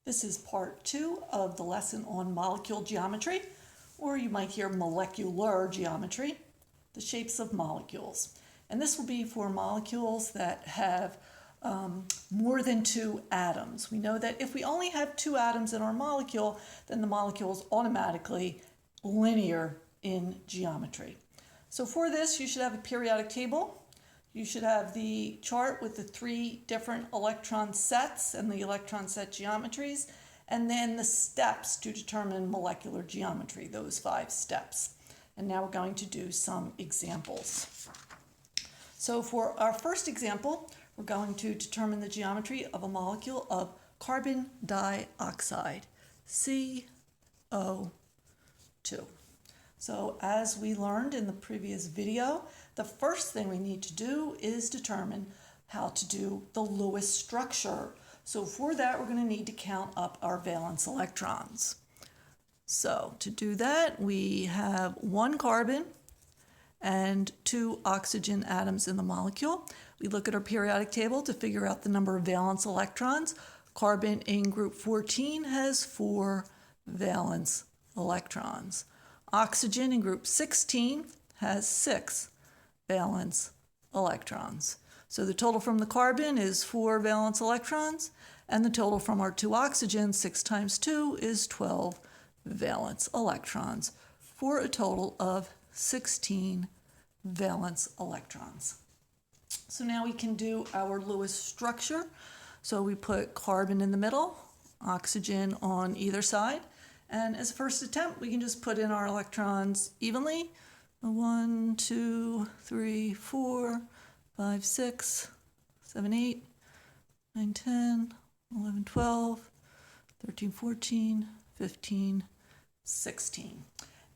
This is part 2 of the lesson on molecule geometry, or you might hear molecular geometry, the shapes of molecules. And this will be for molecules that have more than 2 atoms. We know that if we only have 2 atoms in our molecule, then the molecule is automatically linear in geometry. So for this, you should have a periodic table. You should have the chart with the 3 different electron sets and the electron set geometries, and then the steps to determine molecular geometry, those 5 steps. And now we're going to do some examples. So for our first example, we're going to determine the geometry of a molecule of carbon dioxide, CO2. So as we learned in the previous video, the first thing we need to do is determine how to do the Lewis structure. So for that, we're going to need to count up our valence electrons. So to do that, we have 1 carbon and 2 oxygen atoms in the molecule. We look at our periodic table to figure out the number of valence electrons. Carbon in group 14 has 4 valence electrons. Oxygen in group 16 has 6 valence electrons. So the total from the carbon is 4 valence electrons, and the total from our 2 oxygens, 6 times 2, is 12 valence electrons, for a total of 16 valence electrons. So now we can do our Lewis structure. So we put carbon in the middle, oxygen on either side, and as a first attempt, we can just put in our electrons evenly. 1, 2, 3, 4, 5, 6, 7, 8, 9, 10, 11, 12, 13, 14, 15, 16.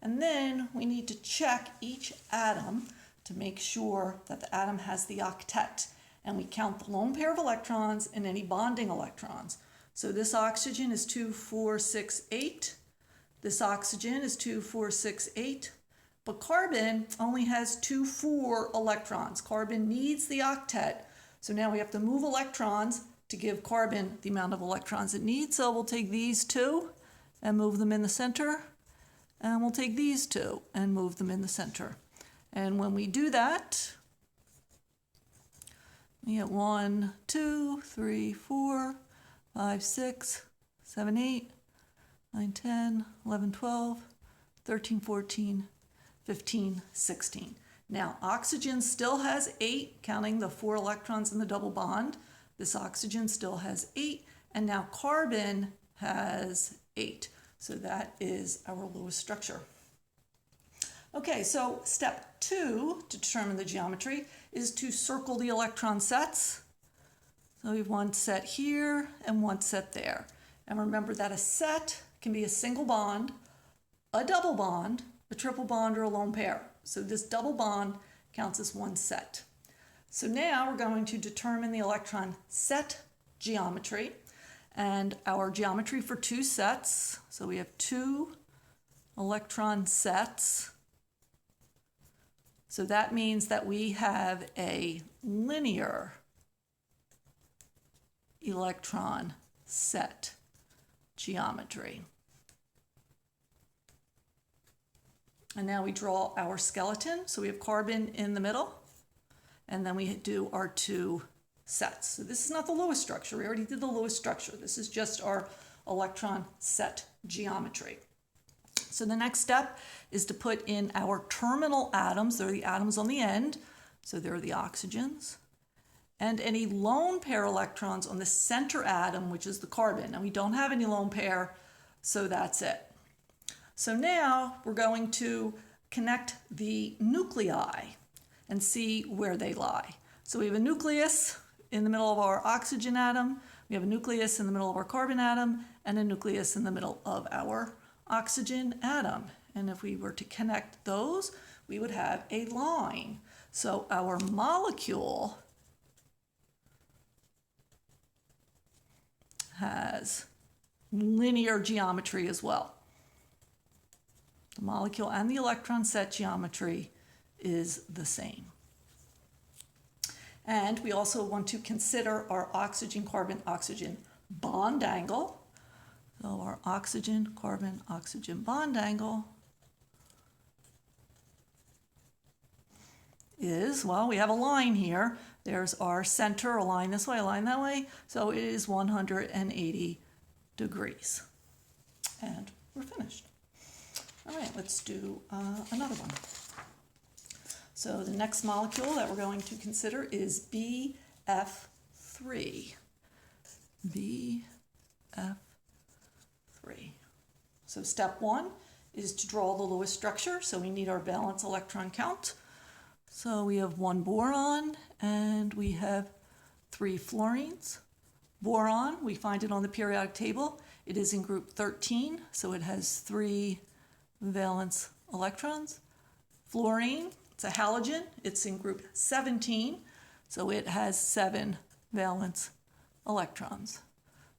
And then we need to check each atom to make sure that the atom has the octet. And we count the lone pair of electrons and any bonding electrons. So this oxygen is 2, 4, 6, 8. This oxygen is 2, 4, 6, 8. But carbon only has 2, 4 electrons. Carbon needs the octet. So now we have to move electrons to give carbon the amount of electrons it needs. So we'll take these 2 and move them in the center. And we'll take these 2 and move them in the center. And when we do that, we get 1, 2, 3, 4, 5, 6, 7, 8, 9, 10, 11, 12, 13, 14, 15, 16. Now, oxygen still has 8, counting the 4 electrons in the double bond. This oxygen still has 8, and now carbon has 8. So that is our Lewis structure. Okay, so step 2 to determine the geometry is to circle the electron sets. So we have 1 set here and 1 set there. And remember that a set can be a single bond, a double bond, a triple bond, or a lone pair. So this double bond counts as 1 set. So now we're going to determine the electron set geometry and our geometry for 2 sets. So we have 2 electron sets. So that means that we have a linear electron set geometry. And now we draw our skeleton. So we have carbon in the middle, and then we do our 2 sets. So this is not the Lewis structure. We already did the Lewis structure. This is just our electron set geometry. So the next step is to put in our terminal atoms. They're the atoms on the end. So they're the oxygens. And any lone pair electrons on the center atom, which is the carbon. And we don't have any lone pair, so that's it. So now we're going to connect the nuclei and see where they lie. So we have a nucleus in the middle of our oxygen atom, we have a nucleus in the middle of our carbon atom, and a nucleus in the middle of our oxygen atom. And if we were to connect those, we would have a line. So our molecule has linear geometry as well. The molecule and the electron set geometry is the same. And we also want to consider our oxygen-carbon-oxygen bond angle. So our oxygen, carbon, oxygen bond angle is, well, we have a line here. There's our center, a line this way, a line that way. So it is 180 degrees. And we're finished. All right, let's do another one. So the next molecule that we're going to consider is BF3. BF3. So step one is to draw the Lewis structure. So we need our valence electron count. So we have one boron and we have 3 fluorines. Boron, we find it on the periodic table. It is in group 13, so it has 3 valence electrons. Fluorine, it's a halogen. It's in group 17, so it has 7 valence electrons.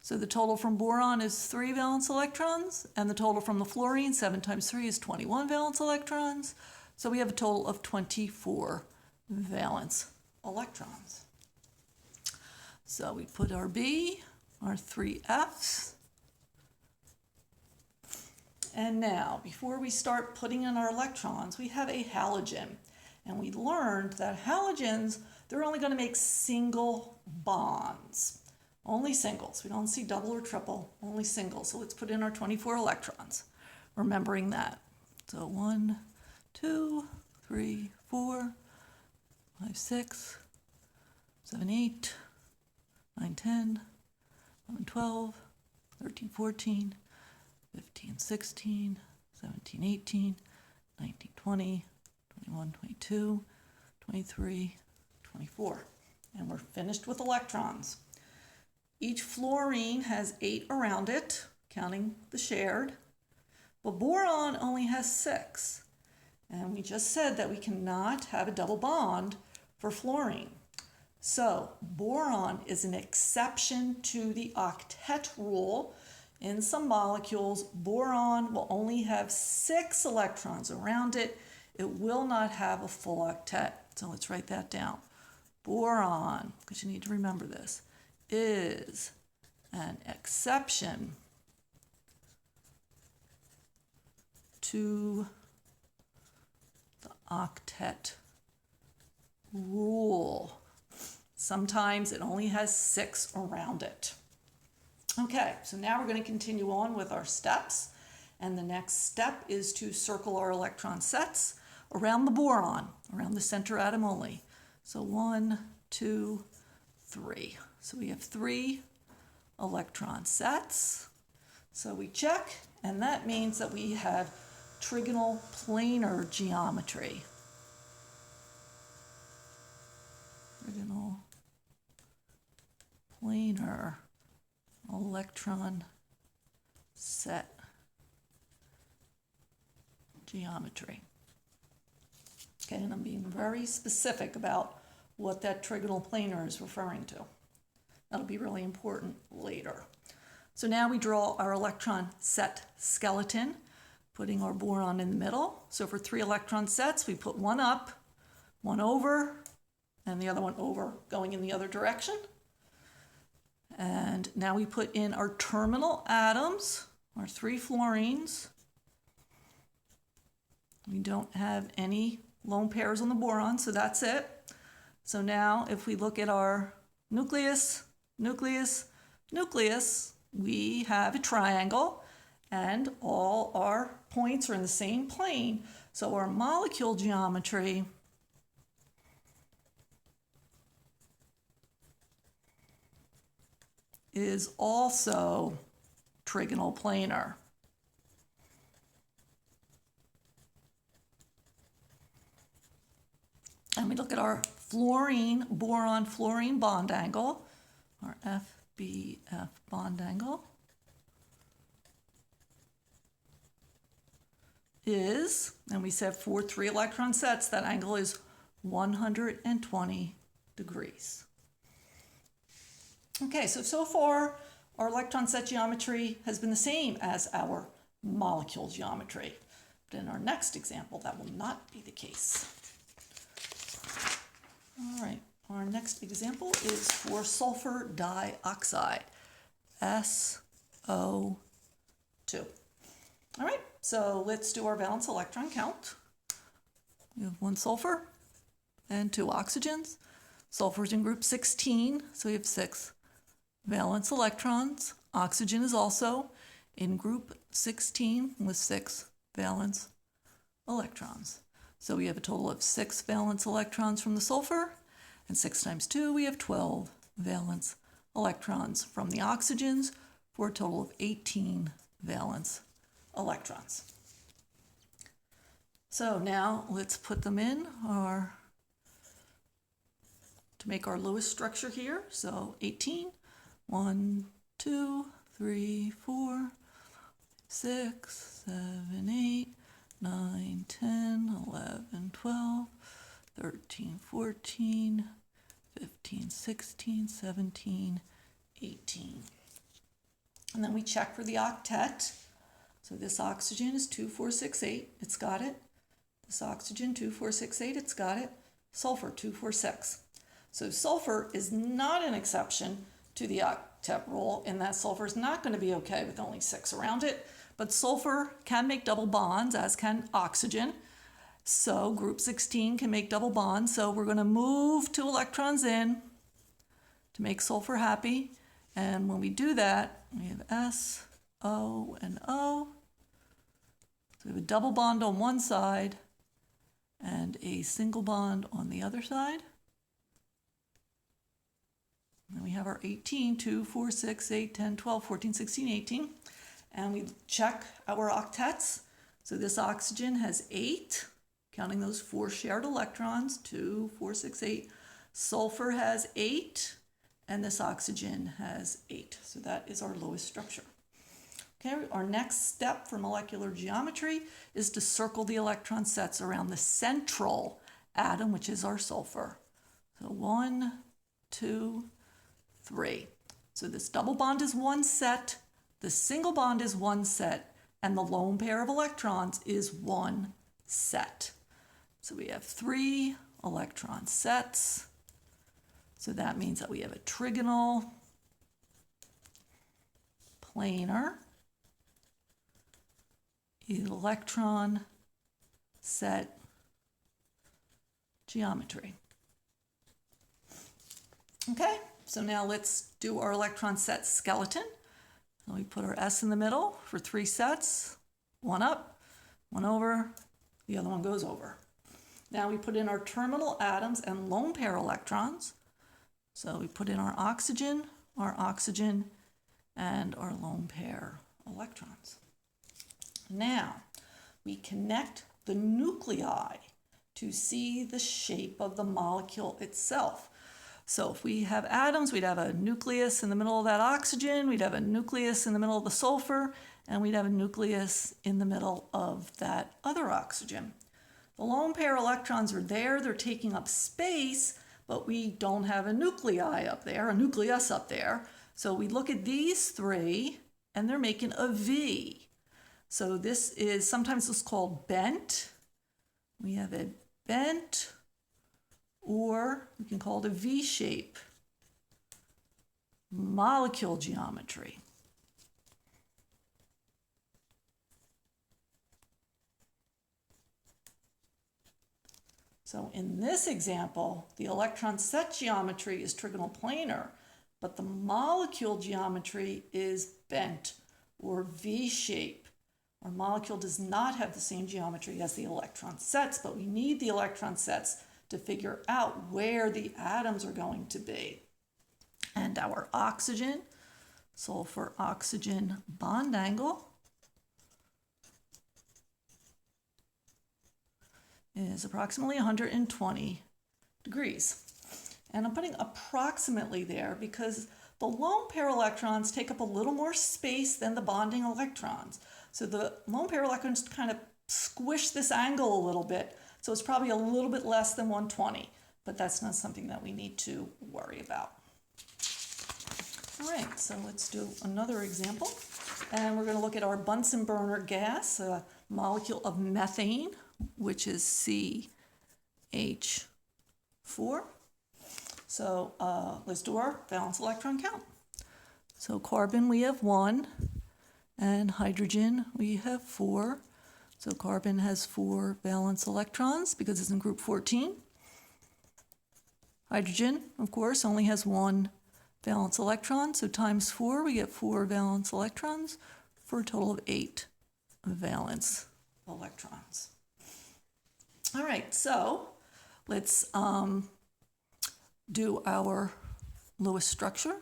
So the total from boron is 3 valence electrons, and the total from the fluorine, 7 times 3 is 21 valence electrons. So we have a total of 24 valence electrons. So we put our B, our 3 Fs. And now, before we start putting in our electrons, we have a halogen. And we learned that halogens, they're only going to make single bonds. Only singles. We don't see double or triple, only singles. So let's put in our 24 electrons, remembering that. So 1, 2, 3, 4, 5, 6, 7, 8, 9, 10, 11, 12, 13, 14, 15, 16, 17, 18, 19, 20, 21, 22, 23, 24. And we're finished with electrons. Each fluorine has 8 around it, counting the shared, but boron only has 6. And we just said that we cannot have a double bond for fluorine. So boron is an exception to the octet rule. In some molecules, boron will only have 6 electrons around it. It will not have a full octet. So let's write that down. Boron, because you need to remember this, is an exception to the octet rule. Sometimes it only has 6 around it. Okay, so now we're going to continue on with our steps. And the next step is to circle our electron sets around the boron, around the center atom only. So 1, 2, 3. So we have 3 electron sets. So we check, and that means that we have trigonal planar geometry. Trigonal planar electron set geometry. Okay, and I'm being very specific about what that trigonal planar is referring to. That'll be really important later. So now we draw our electron set skeleton, putting our boron in the middle. So for 3 electron sets, we put one up, one over, and the other one over, going in the other direction. And now we put in our terminal atoms, our 3 fluorines. We don't have any lone pairs on the boron, so that's it. So now if we look at our nucleus, nucleus, nucleus, we have a triangle and all our points are in the same plane. So our molecule geometry is also trigonal planar. And we look at our fluorine, boron, fluorine bond angle, our FBF bond angle is, and we said for 3 electron sets, that angle is 120 degrees. Okay, so far our electron set geometry has been the same as our molecule geometry. But in our next example, that will not be the case. All right, our next example is for sulfur dioxide, SO4. 2. All right, so let's do our valence electron count. We have 1 sulfur and 2 oxygens. Sulfur's in group 16, so we have 6 valence electrons. Oxygen is also in group 16 with 6 valence electrons. So we have a total of 6 valence electrons from the sulfur, and 6 times 2, we have 12 valence electrons from the oxygens, for a total of 18 valence electrons. So now let's put them in to make our Lewis structure here. So 18, 1, 2, 3, 4, 6, 7, 8, 9, 10, 11, 12, 13, 14, 15, 16, 17, 18. And then we check for the octet. So this oxygen is 2, 4, 6, 8. It's got it. This oxygen, 2, 4, 6, 8. It's got it. Sulfur, 2, 4, 6. So sulfur is not an exception to the octet rule in that sulfur is not going to be okay with only 6 around it. But sulfur can make double bonds, as can oxygen. So group 16 can make double bonds. So we're going to move 2 electrons in to make sulfur happy. And when we do that, we have S, O, and O. So we have a double bond on one side and a single bond on the other side. And then we have our 18, 2, 4, 6, 8, 10, 12, 14, 16, 18. And we check our octets. So this oxygen has 8, counting those 4 shared electrons, 2, 4, 6, 8. Sulfur has 8, and this oxygen has 8. So that is our Lewis structure. Okay, our next step for molecular geometry is to circle the electron sets around the central atom, which is our sulfur. So 1, 2, 3. So this double bond is one set, the single bond is one set, and the lone pair of electrons is one set. So we have 3 electron sets. So that means that we have a trigonal, planar, electron set geometry. Okay, so now let's do our electron set skeleton. So we put our S in the middle for 3 sets, 1 up, 1 over, the other one goes over. Now we put in our terminal atoms and lone pair electrons. So we put in our oxygen, and our lone pair electrons. Now, we connect the nuclei to see the shape of the molecule itself. So if we have atoms, we'd have a nucleus in the middle of that oxygen, we'd have a nucleus in the middle of the sulfur, and we'd have a nucleus in the middle of that other oxygen. The lone pair electrons are there, they're taking up space, but we don't have a nuclei up there, a nucleus up there. So we look at these 3, and they're making a V. So this is, sometimes it's called bent. We have a bent, or we can call it a V shape molecule geometry. So in this example, the electron set geometry is trigonal planar, but the molecule geometry is bent or V shape. Our molecule does not have the same geometry as the electron sets, but we need the electron sets to figure out where the atoms are going to be. And our oxygen, sulfur-oxygen bond angle is approximately 120 degrees. And I'm putting approximately there because the lone pair electrons take up a little more space than the bonding electrons. So the lone pair electrons kind of squish this angle a little bit. So it's probably a little bit less than 120, but that's not something that we need to worry about. All right, so let's do another example. And we're going to look at our Bunsen burner gas, a molecule of methane, which is CH4. So let's do our valence electron count. So carbon, we have 1, And hydrogen, we have 4. So carbon has 4 valence electrons because it's in group 14. Hydrogen, of course, only has 1 valence electron, so times 4, we get 4 valence electrons for a total of 8 valence electrons. All right, so let's do our Lewis structure.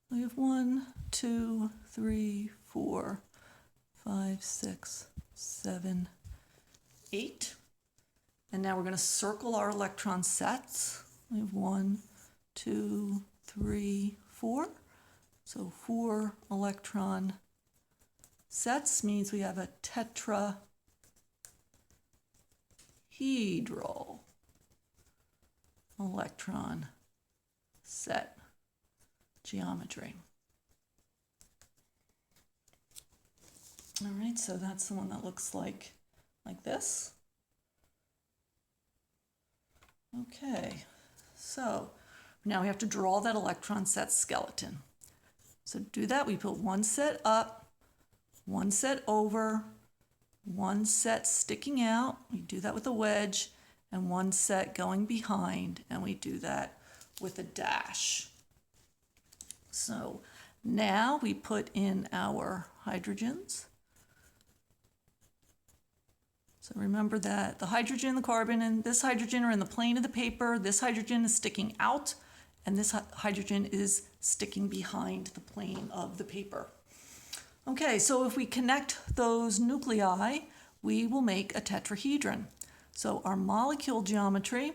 We have 1, 2, 3, 4, 5, 6, 7, 8. And now we're going to circle our electron sets. We have 1, 2, 3, 4. So 4 electron sets means we have a tetrahedral electron set geometry. All right, so that's the one that looks like this. Okay, so now we have to draw that electron set skeleton. So to do that, we put one set up, one set over, one set sticking out. We do that with a wedge, and one set going behind, and we do that with a dash. So now we put in our hydrogens. So remember that the hydrogen, the carbon, and this hydrogen are in the plane of the paper. This hydrogen is sticking out, and this hydrogen is sticking behind the plane of the paper. Okay, so if we connect those nuclei, we will make a tetrahedron. So our molecule geometry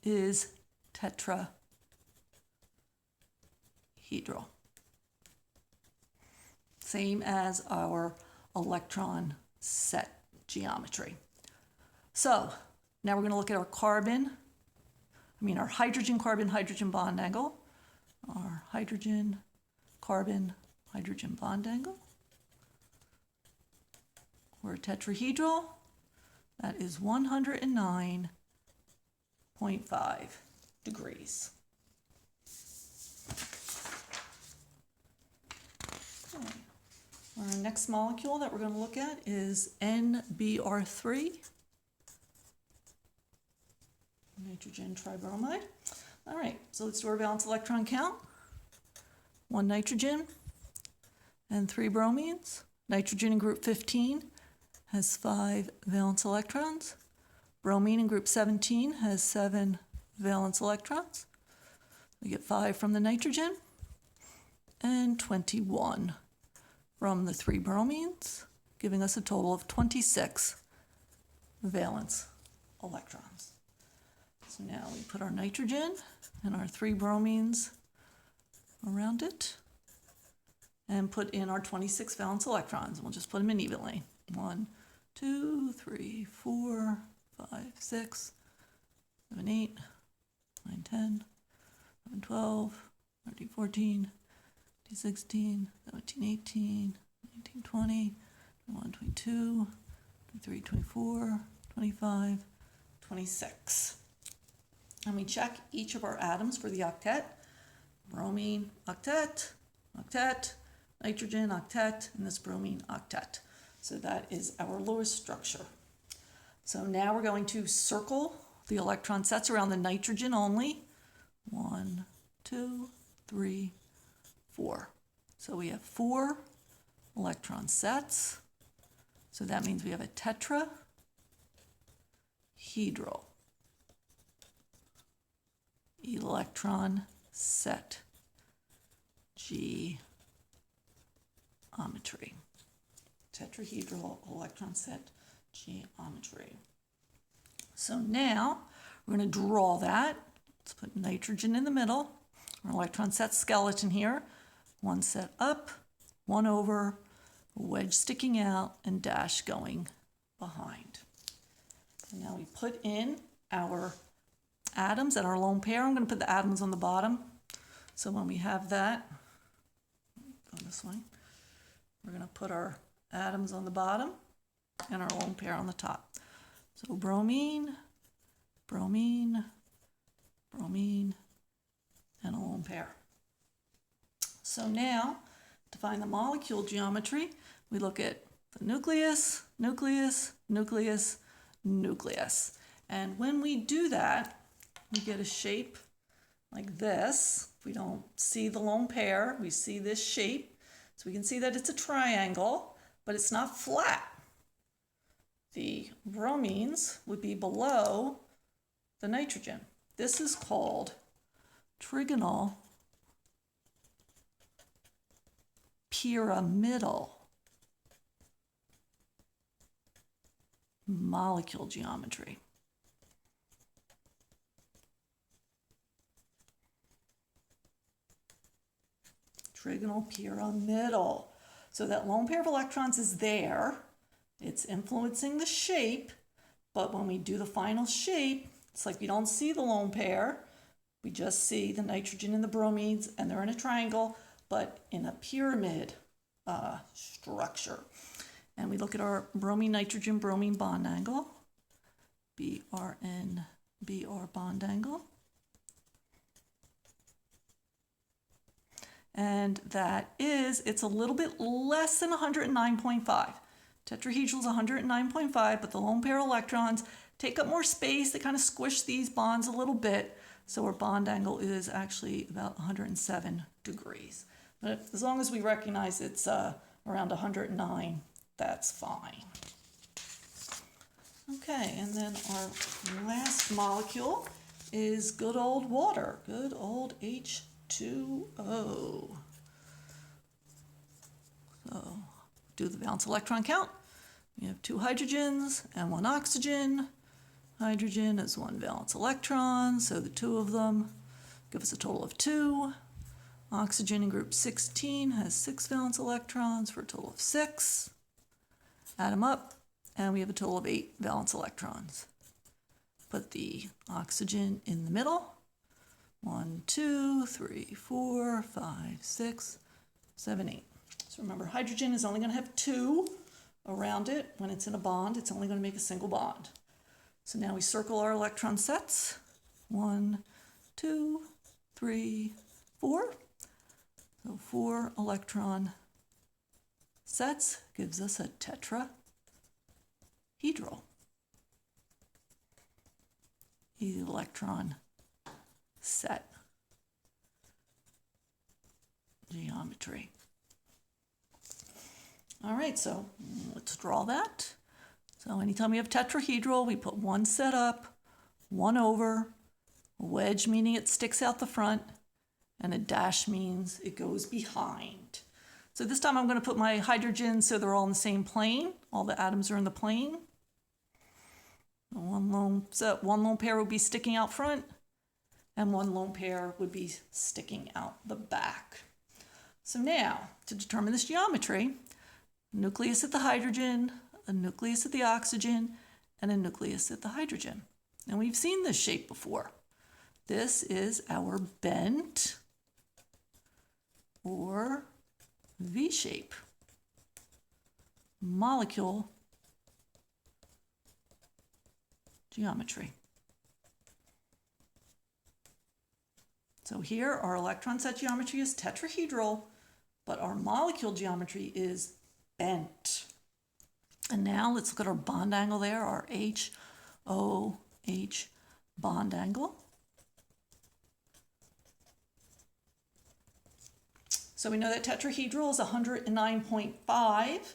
is tetrahedral. Same as our electron set geometry. So now we're going to look at our our hydrogen-carbon-hydrogen bond angle. Our hydrogen-carbon-hydrogen bond angle. We're a tetrahedral. That is 109.5 degrees. Okay. Our next molecule that we're going to look at is NBr3, nitrogen tribromide. All right, so let's do our valence electron count. 1 nitrogen and 3 bromines. Nitrogen in group 15 has 5 valence electrons. Bromine in group 17 has 7 valence electrons. We get 5 from the nitrogen and 21 from the 3 bromines, giving us a total of 26 valence electrons. So now we put our nitrogen and our 3 bromines around it and put in our 26 valence electrons. We'll just put them in evenly. 1, 2, 3, 4, 5, 6, 7, 8, 9, 10, 11, 12, 13, 14, 16, 17, 18, 19, 20, 21, 22, 23, 24, 25, 26. And we check each of our atoms for the octet. Bromine, octet, octet, nitrogen, octet, and this bromine, octet. So that is our Lewis structure. So now we're going to circle the electron sets around the nitrogen only. 1, 2, 3, 4. So we have 4 electron sets. So that means we have a tetrahedral electron set geometry. Tetrahedral electron set geometry. So now we're going to draw that. Let's put nitrogen in the middle. Our electron set skeleton here. One set up, one over, wedge sticking out, and dash going behind. And now we put in our atoms and our lone pair. I'm going to put the atoms on the bottom. So when we have that, go this way, we're going to put our atoms on the bottom and our lone pair on the top. So bromine, bromine, bromine, and a lone pair. So now, to find the molecule geometry, we look at the nucleus, nucleus, nucleus, nucleus. And when we do that, we get a shape like this. If we don't see the lone pair, we see this shape. So we can see that it's a triangle, but it's not flat. The bromines would be below the nitrogen. This is called trigonal pyramidal molecule geometry. Trigonal pyramidal. So that lone pair of electrons is there. It's influencing the shape, but when we do the final shape, it's like we don't see the lone pair. We just see the nitrogen and the bromines, and they're in a triangle, but in a pyramid structure. And we look at our bromine-nitrogen-bromine bond angle, BRN-BR bond angle. And that is, it's a little bit less than 109.5. Tetrahedral is 109.5, but the lone pair electrons take up more space. They kind of squish these bonds a little bit. So our bond angle is actually about 107 degrees. But as long as we recognize it's around 109, that's fine. Okay, and then our last molecule is good old water, good old H2O. So do the valence electron count. We have 2 hydrogens and 1 oxygen. Hydrogen is 1 valence electron, so the 2 of them give us a total of 2. Oxygen in group 16 has 6 valence electrons for a total of 6. Add them up, and we have a total of 8 valence electrons. Put the oxygen in the middle. 1, 2, 3, 4, 5, 6, 7, 8. So remember, hydrogen is only going to have 2 around it. When it's in a bond, it's only going to make a single bond. So now we circle our electron sets. 1, 2, 3, 4. So 4 electron sets gives us a tetrahedral electron set geometry. All right, so let's draw that. So anytime we have tetrahedral, we put 1 set up, 1 over, a wedge meaning it sticks out the front, and a dash means it goes behind. So this time I'm going to put my hydrogens so they're all in the same plane. All the atoms are in the plane. One lone pair would be sticking out front, and 1 lone pair would be sticking out the back. So now, to determine this geometry, nucleus at the hydrogen, a nucleus at the oxygen, and a nucleus at the hydrogen. And we've seen this shape before. This is our bent or V-shape molecule geometry. So here our electron set geometry is tetrahedral, but our molecule geometry is bent. And now let's look at our bond angle there, our HOH bond angle. So we know that tetrahedral is 109.5,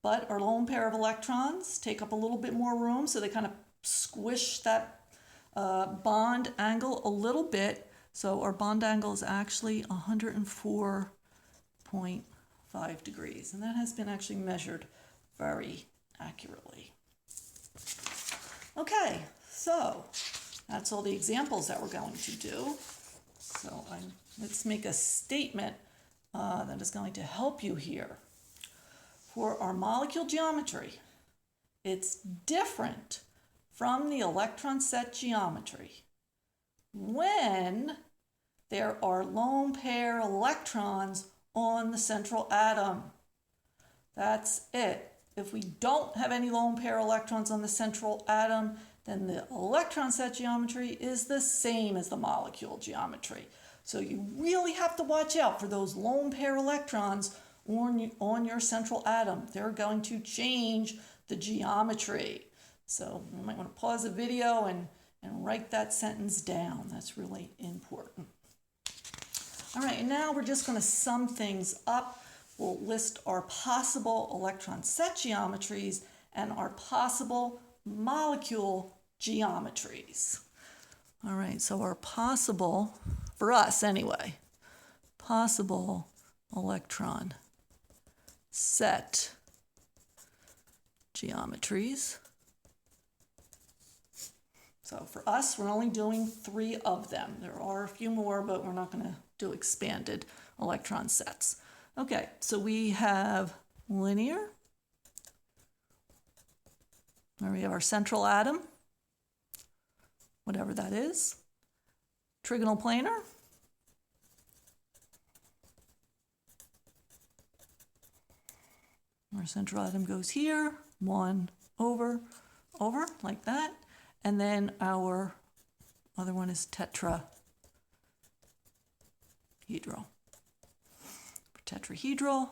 but our lone pair of electrons take up a little bit more room, so they kind of squish that bond angle a little bit. So our bond angle is actually 104.5 degrees, and that has been actually measured very accurately. Okay, so that's all the examples that we're going to do. So let's make a statement that is going to help you here. For our molecule geometry, it's different from the electron set geometry when there are lone pair electrons on the central atom. That's it. if we don't have any lone pair electrons on the central atom, then the electron set geometry is the same as the molecule geometry. So you really have to watch out for those lone pair electrons on your central atom. They're going to change the geometry. So you might want to pause the video and write that sentence down. That's really important. All right, and now we're just going to sum things up. We'll list our possible electron set geometries and our possible molecule geometries. All right, so our possible, for us anyway, possible electron set geometries. So for us, we're only doing 3 of them. There are a few more, but we're not going to do expanded electron sets. Okay, so we have linear. There we have our central atom, whatever that is. Trigonal planar. Our central atom goes here, 1 over, like that. And then our other one is tetrahedral. Tetrahedral,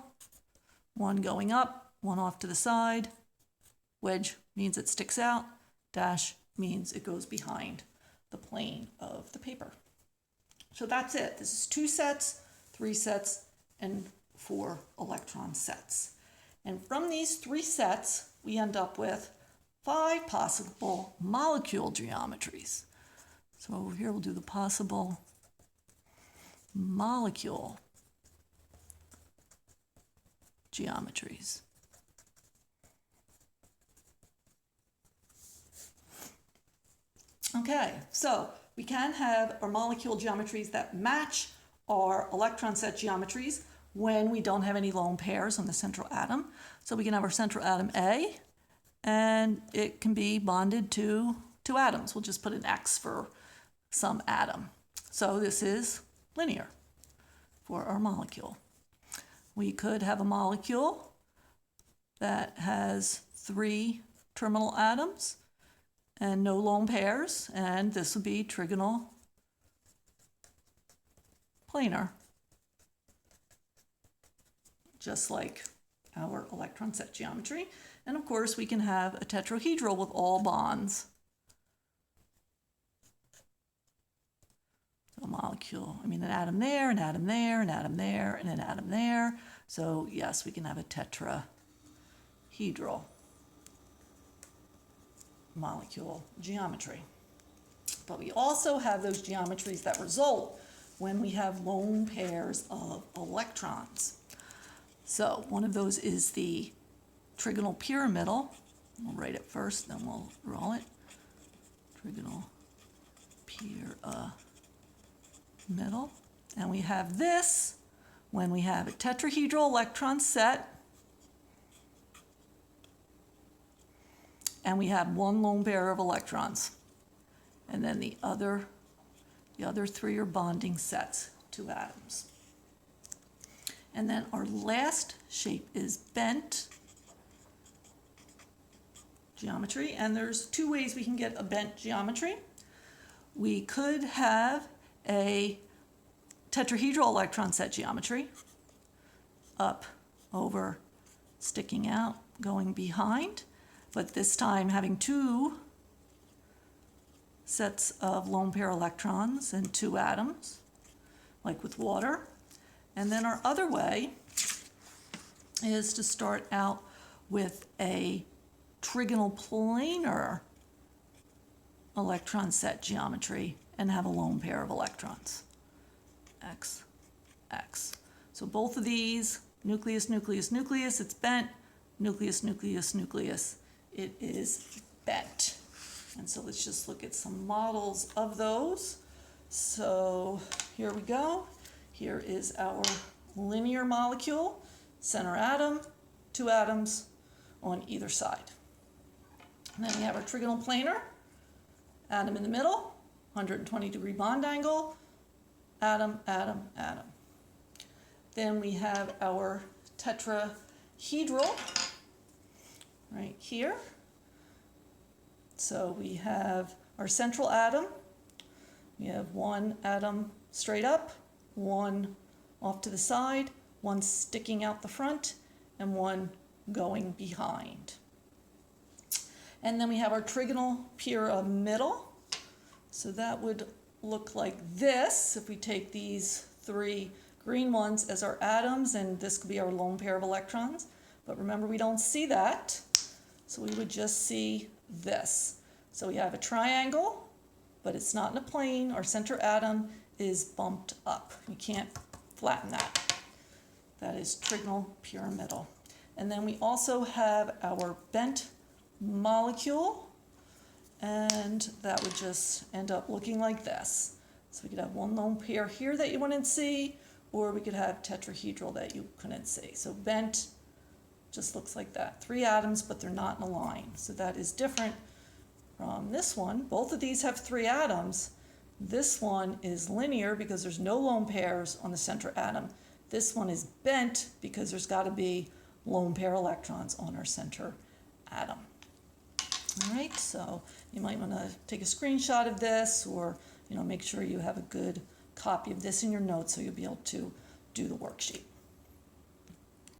1 going up, 1 off to the side. Wedge means it sticks out. Dash means it goes behind the plane of the paper. So that's it. This is 2 sets, 3 sets, and 4 electron sets. And from these 3 sets, we end up with 5 possible molecule geometries. So over here, we'll do the possible molecule geometries. Okay, so we can have our molecule geometries that match our electron set geometries when we don't have any lone pairs on the central atom. So we can have our central atom A, and it can be bonded to 2 atoms. We'll just put an X for some atom. So this is linear for our molecule. We could have a molecule that has 3 terminal atoms and no lone pairs, and this would be trigonal planar, just like our electron set geometry. And of course, we can have a tetrahedral with all bonds. So a molecule, an atom there, an atom there, an atom there, and an atom there. So yes, we can have a tetrahedral molecule geometry. But we also have those geometries that result when we have lone pairs of electrons. So one of those is the trigonal pyramidal. We'll write it first, then we'll roll it. Trigonal pyramidal. And we have this when we have a tetrahedral electron set and we have 1 lone pair of electrons. And then the other 3 are bonding sets to atoms. And then our last shape is bent geometry, and there's 2 ways we can get a bent geometry. We could have a tetrahedral electron set geometry, up, over, sticking out, going behind, but this time having 2 sets of lone pair electrons and 2 atoms, like with water. And then our other way is to start out with a trigonal planar electron set geometry and have a lone pair of electrons. X, X. So both of these, nucleus, nucleus, nucleus, it's bent. Nucleus, nucleus, nucleus, it is bent. And so let's just look at some models of those. So here we go. Here is our linear molecule, center atom, 2 atoms on either side. And then we have our trigonal planar, atom in the middle, 120-degree bond angle, atom, atom, atom. Then we have our tetrahedral, right here. So we have our central atom. We have one atom straight up, one off to the side, one sticking out the front, and one going behind. And then we have our trigonal pyramidal. So that would look like this if we take these three green ones as our atoms, and this could be our lone pair of electrons. But remember, we don't see that, so we would just see this. So we have a triangle, but it's not in a plane. Our center atom is bumped up. You can't flatten that. That is trigonal pyramidal. And then we also have our bent molecule, and that would just end up looking like this. So we could have one lone pair here that you wouldn't see, or we could have tetrahedral that you couldn't see. So bent just looks like that. Three atoms, but they're not in a line. So that is different from this one. Both of these have three atoms. This one is linear because there's no lone pairs on the center atom. This one is bent because there's got to be lone pair electrons on our center atom. All right, so you might want to take a screenshot of this, or make sure you have a good copy of this in your notes so you'll be able to do the worksheet.